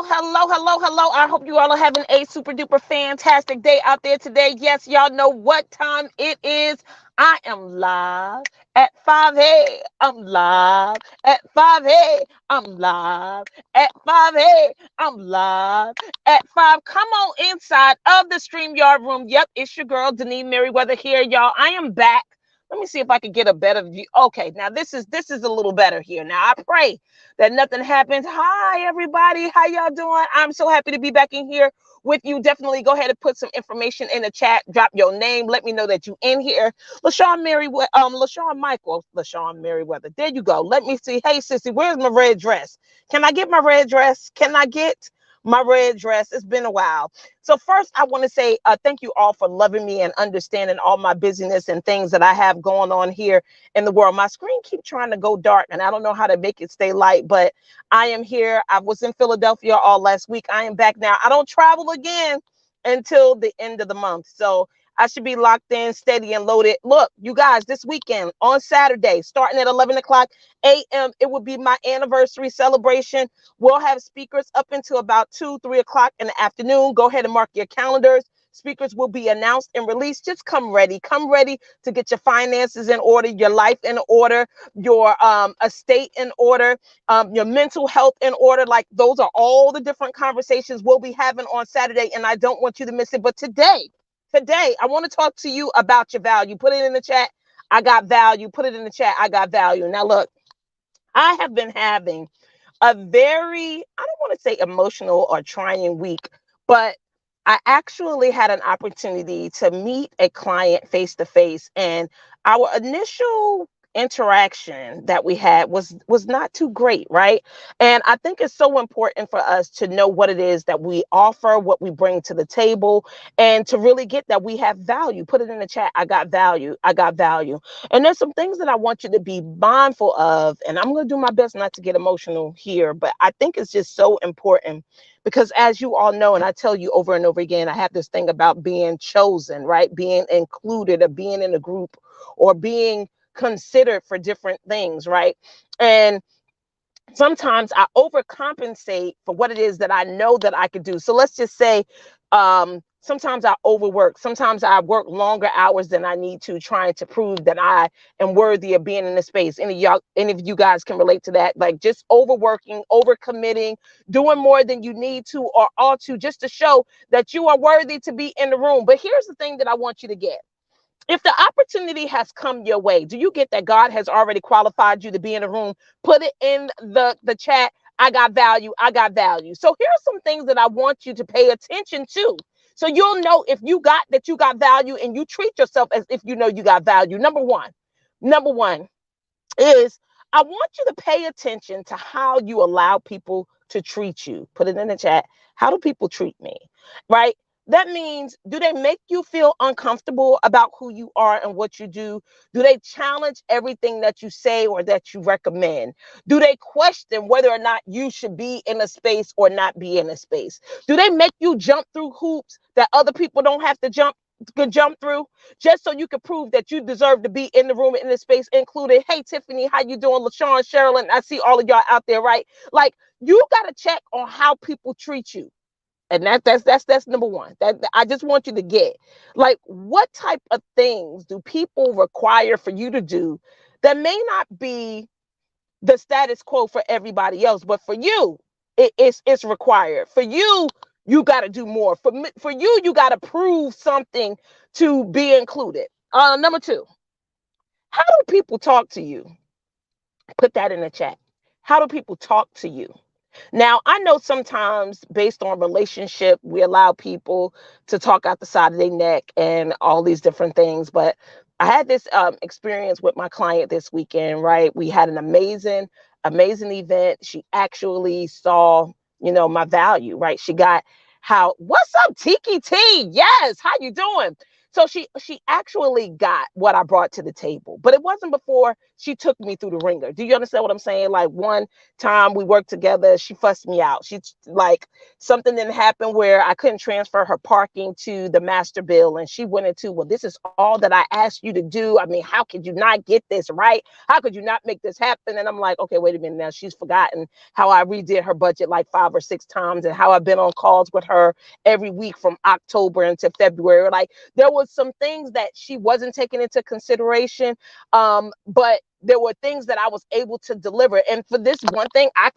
Hello. I hope you all are having a super duper fantastic day out there today. Yes, y'all know what time it is. I am live at 5 a. I'm live at 5 a. I'm live at 5 a. I'm live at 5. Come on inside of the StreamYard room. Yep, it's your girl, Denise Merriweather here, y'all. I am back. Let me see if I can get a better view. Okay, now this is a little better here. Now I pray that nothing happens. Hi, everybody. How y'all doing? I'm so happy to be back in here with you. Definitely go ahead and put some information in the chat. Drop your name. Let me know that you in here. LaShawn Merriweather. There you go. Let me see. Hey, sissy, where's my red dress? Can I get my red dress? Can I get my red dress? It's been a while. So first, I want to say thank you all for loving me and understanding all my busyness and things that I have going on here in the world. My screen keeps trying to go dark, and I don't know how to make it stay light, but I am here. I was in Philadelphia all last week. I am back now. I don't travel again until the end of the month. So I should be locked in, steady, and loaded. Look, you guys, this weekend on Saturday, starting at 11 o'clock a.m., it will be my anniversary celebration. We'll have speakers up until about 2, 3 o'clock in the afternoon. Go ahead and mark your calendars. Speakers will be announced and released. Just come ready. Come ready to get your finances in order, your life in order, your estate in order, your mental health in order. Like, those are all the different conversations we'll be having on Saturday, and I don't want you to miss it. But today, I want to talk to you about your value. Put it in the chat. I got value. Put it in the chat. I got value. Now, look, I have been having a very, I don't want to say emotional or trying week, but I actually had an opportunity to meet a client face to face, and our initial interaction that we had was not too great, right? And I think it's so important for us to know what it is that we offer, what we bring to the table, and to really get that we have value. Put it in the chat. I got value. I got value. And there's some things that I want you to be mindful of, and I'm going to do my best not to get emotional here, but I think it's just so important because, as you all know, and I tell you over and over again, I have this thing about being chosen, right? Being included, or being in a group, or being considered for different things, right? And sometimes I overcompensate for what it is that I know that I could do. So let's just say sometimes I overwork. Sometimes I work longer hours than I need to, trying to prove that I am worthy of being in the space. Any of you guys can relate to that? Like, just overworking, overcommitting, doing more than you need to or ought to, just to show that you are worthy to be in the room. But here's the thing that I want you to get. If the opportunity has come your way, do you get that God has already qualified you to be in a room? Put it in the chat. I got value. I got value. So here are some things that I want you to pay attention to. So you'll know if you got value, and you treat yourself as if you know you got value. Number one is, I want you to pay attention to how you allow people to treat you. Put it in the chat. How do people treat me? Right? That means, do they make you feel uncomfortable about who you are and what you do? Do they challenge everything that you say or that you recommend? Do they question whether or not you should be in a space or not be in a space? Do they make you jump through hoops that other people don't have to jump through, just so you can prove that you deserve to be in the room, in the space, included? Hey, Tiffany, how you doing? LaShawn, Sherilyn, I see all of y'all out there, right? Like, you got to check on how people treat you. And that's number one. That I just want you to get, like, what type of things do people require for you to do that may not be the status quo for everybody else, but for you, it's required. For you, you got to do more. For you, you got to prove something to be included. Number two, how do people talk to you? Put that in the chat. How do people talk to you? Now, I know sometimes, based on relationship, we allow people to talk out the side of their neck and all these different things. But I had this experience with my client this weekend, right? We had an amazing event. She actually saw, my value, right? She got what's up, Tiki T? Yes, how you doing? So she actually got what I brought to the table, but it wasn't before she took me through the ringer. Do you understand what I'm saying? Like one time we worked together, she fussed me out. She like something didn't happen where I couldn't transfer her parking to the master bill. And she went into, well, this is all that I asked you to do. I mean, how could you not get this right? How could you not make this happen? And I'm like, okay, wait a minute. Now she's forgotten how I redid her budget like 5 or 6 times and how I've been on calls with her every week from October into February. Like there was some things that she wasn't taking into consideration. But there were things that I was able to deliver. And for this one thing, I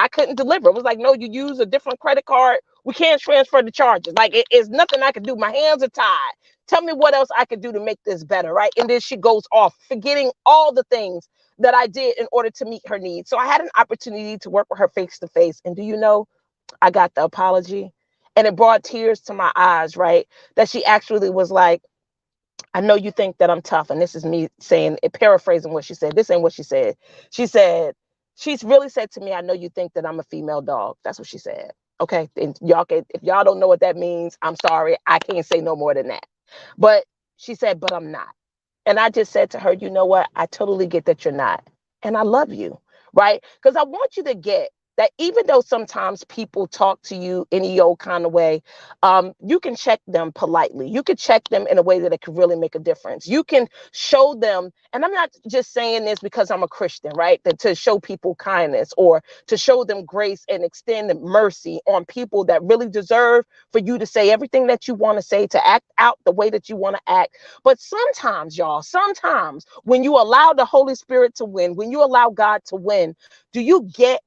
couldn't deliver. It was like, no, you use a different credit card. We can't transfer the charges. Like it's nothing I could do. My hands are tied. Tell me what else I could do to make this better, right? And then she goes off, forgetting all the things that I did in order to meet her needs. So I had an opportunity to work with her face to face. And do you know, I got the apology and it brought tears to my eyes, right? That she actually was like, I know you think that I'm tough. And this is me saying, paraphrasing what she said. This ain't what she said. She said, she's really said to me, I know you think that I'm a female dog. That's what she said. Okay. And y'all can, if y'all don't know what that means, I'm sorry. I can't say no more than that. But she said, but I'm not. And I just said to her, you know what? I totally get that you're not. And I love you. Right. Because I want you to get that even though sometimes people talk to you any old kind of way, you can check them politely. You can check them in a way that it could really make a difference. You can show them, and I'm not just saying this because I'm a Christian, right? That to show people kindness or to show them grace and extend mercy on people that really deserve for you to say everything that you want to say, to act out the way that you want to act. But sometimes, y'all, sometimes when you allow the Holy Spirit to win, when you allow God to win, do you get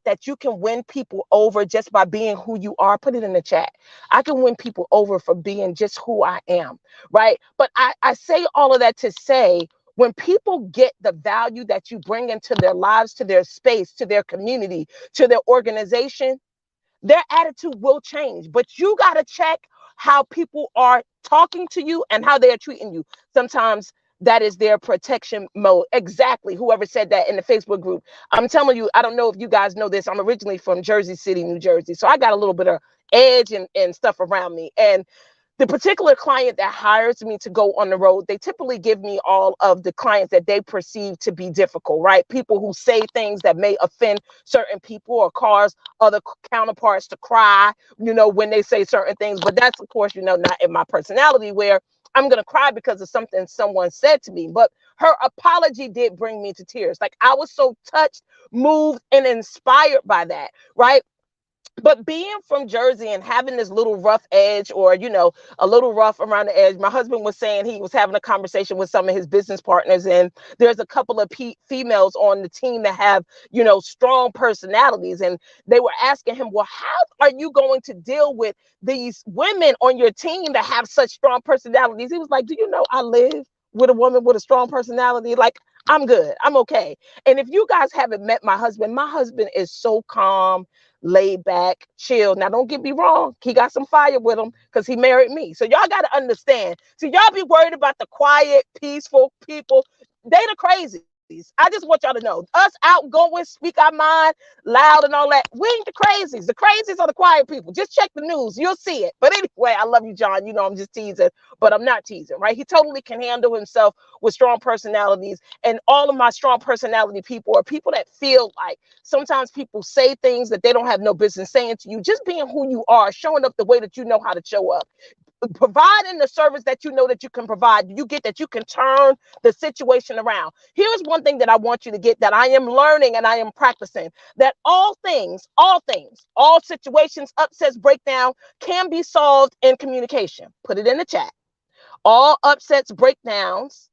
that you can win people over just by being who you are? Put it in the chat. I can win people over for being just who I am, right? But I say all of that to say, when people get the value that you bring into their lives, to their space, to their community, to their organization, their attitude will change. But you got to check how people are talking to you and how they are treating you. Sometimes that is their protection mode. Exactly. Whoever said that in the Facebook group. I'm telling you, I don't know if you guys know this. I'm originally from Jersey City, New Jersey. So I got a little bit of edge and stuff around me. And the particular client that hires me to go on the road, they typically give me all of the clients that they perceive to be difficult, right? People who say things that may offend certain people or cause other counterparts to cry, when they say certain things. But that's, of course, not in my personality where I'm going to cry because of something someone said to me. But her apology did bring me to tears. Like I was so touched, moved, and inspired by that, right? But being from Jersey and having this little rough edge or, a little rough around the edge, my husband was saying he was having a conversation with some of his business partners, and there's a couple of females on the team that have, strong personalities. And they were asking him, well, how are you going to deal with these women on your team that have such strong personalities? He was like, do you know I live with a woman with a strong personality? Like, I'm good. I'm okay. And if you guys haven't met my husband is so calm, laid back, chill. Now, don't get me wrong. He got some fire with him because he married me. So y'all got to understand. So y'all be worried about the quiet, peaceful people. They the crazies. I just want y'all to know. Us outgoing, speak our mind, loud and all that. We ain't the crazies. The crazies are the quiet people. Just check the news. You'll see it. But anyway, I love you, John. I'm just teasing, but I'm not teasing, right? He totally can handle himself with strong personalities. And all of my strong personality people are people that feel like sometimes people say things that they don't have no business saying to you. Just being who you are, showing up the way that you know how to show up, providing the service that you know that you can provide. You get that you can turn the situation around. Here's one thing that I want you to get, that I am learning and I am practicing, that all situations, upsets, breakdown can be solved in communication. Put it in the chat. All upsets, breakdowns,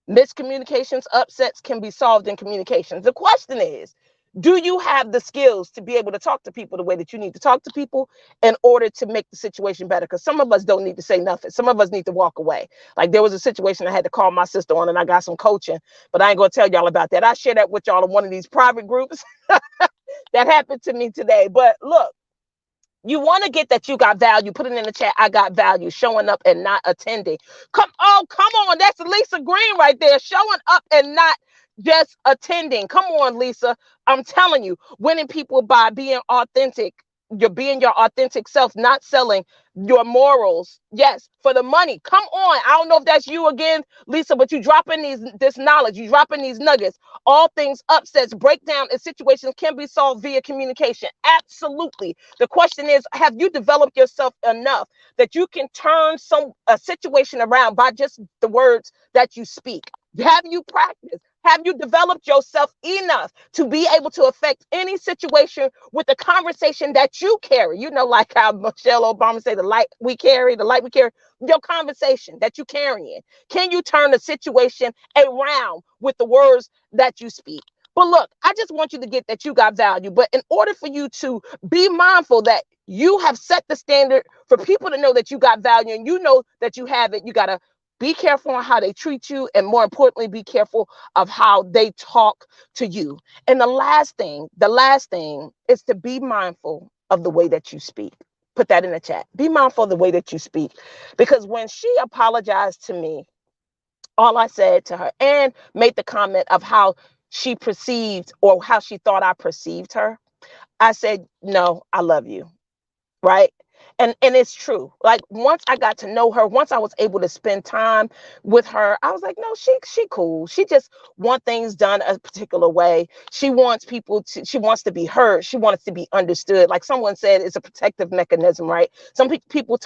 miscommunications, upsets can be solved in communications. The question is, do you have the skills to be able to talk to people the way that you need to talk to people in order to make the situation better? Because some of us don't need to say nothing. Some of us need to walk away. Like there was a situation I had to call my sister on and I got some coaching, but I ain't going to tell y'all about that. I share that with y'all in one of these private groups that happened to me today. But look, you want to get that you got value. Put it in the chat. I got value. Showing up and not attending. Come on. That's Lisa Green right there. Showing up and not just attending. Come on, Lisa. I'm telling you, winning people by being authentic. you're being your authentic self, not selling your morals. Yes, for the money. Come on. I don't know if that's you again, Lisa, but you dropping this knowledge, you dropping these nuggets. All things, upsets, breakdown, and situations can be solved via communication. Absolutely. The question is, have you developed yourself enough that you can turn a situation around by just the words that you speak? Have you practiced? Have you developed yourself enough to be able to affect any situation with the conversation that you carry? You know, like how Michelle Obama said, the light we carry, your conversation that you carrying. Can you turn the situation around with the words that you speak? But look, I just want you to get that you got value. But in order for you to be mindful that you have set the standard for people to know that you got value and you know that you have it, you got to be careful on how they treat you, and more importantly, be careful of how they talk to you. And the last thing is to be mindful of the way that you speak. Put that in the chat. Be mindful of the way that you speak. Because when she apologized to me, all I said to her and made the comment of how she perceived or how she thought I perceived her, I said, no, I love you. Right. And it's true. Like, once I got to know her, once I was able to spend time with her, I was like, no, she cool. She just wants things done a particular way. She wants she wants to be heard. She wants to be understood. Like someone said, it's a protective mechanism, right? Some people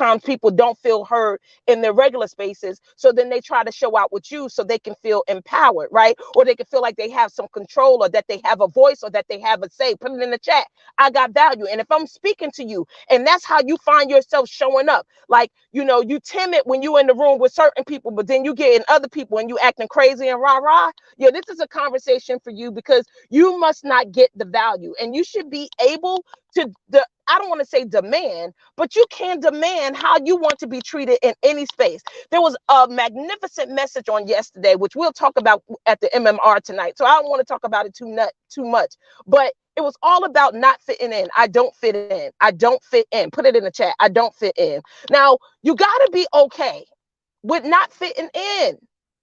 don't feel heard in their regular spaces. So then they try to show out with you so they can feel empowered, right? Or they can feel like they have some control, or that they have a voice, or that they have a say. Put it in the chat. I got value. And if I'm speaking to you, and that's how you find yourself showing up. Like, you timid when you in the room with certain people, but then you get in other people and you acting crazy and rah-rah. Yeah, this is a conversation for you, because you must not get the value. And you should be able to, I don't want to say demand, but you can demand how you want to be treated in any space. There was a magnificent message on yesterday, which we'll talk about at the MMR tonight. So I don't want to talk about it too much, but it was all about not fitting in. I don't fit in. I don't fit in. Put it in the chat. I don't fit in. Now, you got to be okay with not fitting in.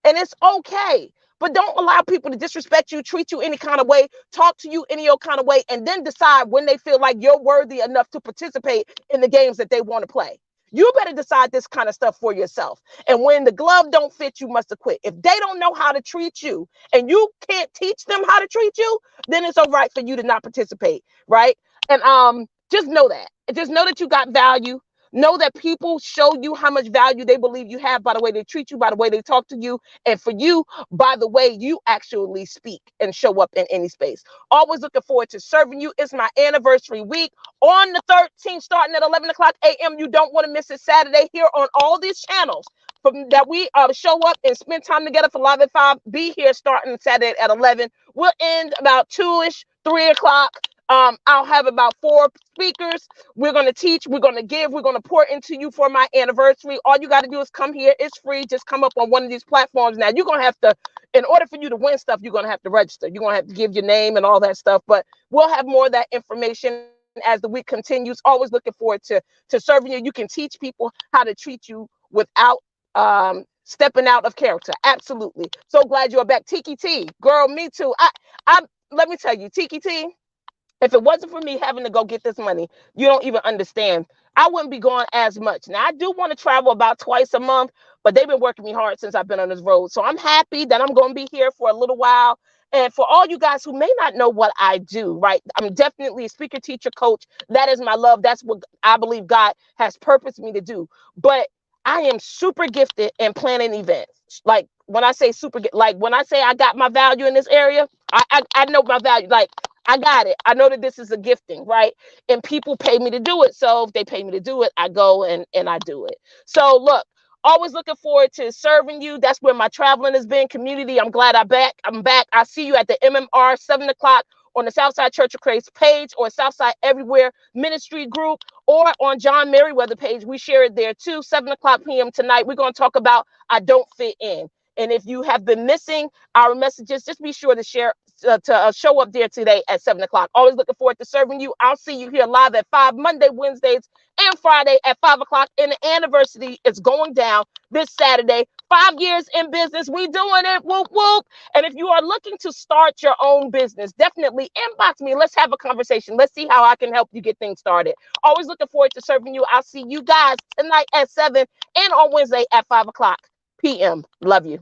And it's okay. But don't allow people to disrespect you, treat you any kind of way, talk to you any old kind of way, and then decide when they feel like you're worthy enough to participate in the games that they want to play. You better decide this kind of stuff for yourself. And when the glove don't fit, you must have quit. If they don't know how to treat you and you can't teach them how to treat you, then it's all right for you to not participate, right? And just know that. Just know that you got value. Know that people show you how much value they believe you have by the way they treat you, by the way they talk to you, and for you, by the way you actually speak and show up in any space. Always looking forward to serving you. It's my anniversary week on the 13th, starting at 11 o'clock a.m. You don't want to miss it. Saturday here on all these channels that we show up and spend time together for Live at 5. Be here starting Saturday at 11. We'll end about 2-ish, 3 o'clock. I'll have about 4 speakers. We're going to teach, we're going to give, we're going to pour into you for my anniversary. All you got to do is come here. It's free. Just come up on one of these platforms. Now, you're going to have to, in order for you to win stuff, you're going to have to register. You're going to have to give your name and all that stuff. But we'll have more of that information as the week continues. Always looking forward to serving you. You can teach people how to treat you without stepping out of character. Absolutely. So glad you're back. Tiki T, girl, me too. I let me tell you, Tiki T, if it wasn't for me having to go get this money, you don't even understand. I wouldn't be going as much. Now, I do want to travel about twice a month, but they've been working me hard since I've been on this road. So I'm happy that I'm going to be here for a little while. And for all you guys who may not know what I do, right? I'm definitely a speaker, teacher, coach. That is my love. That's what I believe God has purposed me to do. But I am super gifted in planning events. Like when I say when I say I got my value in this area, I know my value. Like, I got it. I know that this is a gifting, right? And people pay me to do it. So if they pay me to do it, I go and I do it. So look, always looking forward to serving you. That's where my traveling has been. Community, I'm glad I'm back. I see you at the MMR 7 o'clock on the Southside Church of Christ page, or Southside Everywhere Ministry group, or on John Merriweather page. We share it there too. 7 o'clock p.m. tonight. We're going to talk about I don't fit in. And if you have been missing our messages, just be sure to share, show up there today at 7 o'clock. Always looking forward to serving you. I'll see you here live at 5, Monday, Wednesdays, and Friday at 5 o'clock. And the anniversary is going down this Saturday. 5 years in business. We doing it. Whoop, whoop. And if you are looking to start your own business, definitely inbox me. Let's have a conversation. Let's see how I can help you get things started. Always looking forward to serving you. I'll see you guys tonight at 7 and on Wednesday at 5 o'clock p.m. Love you.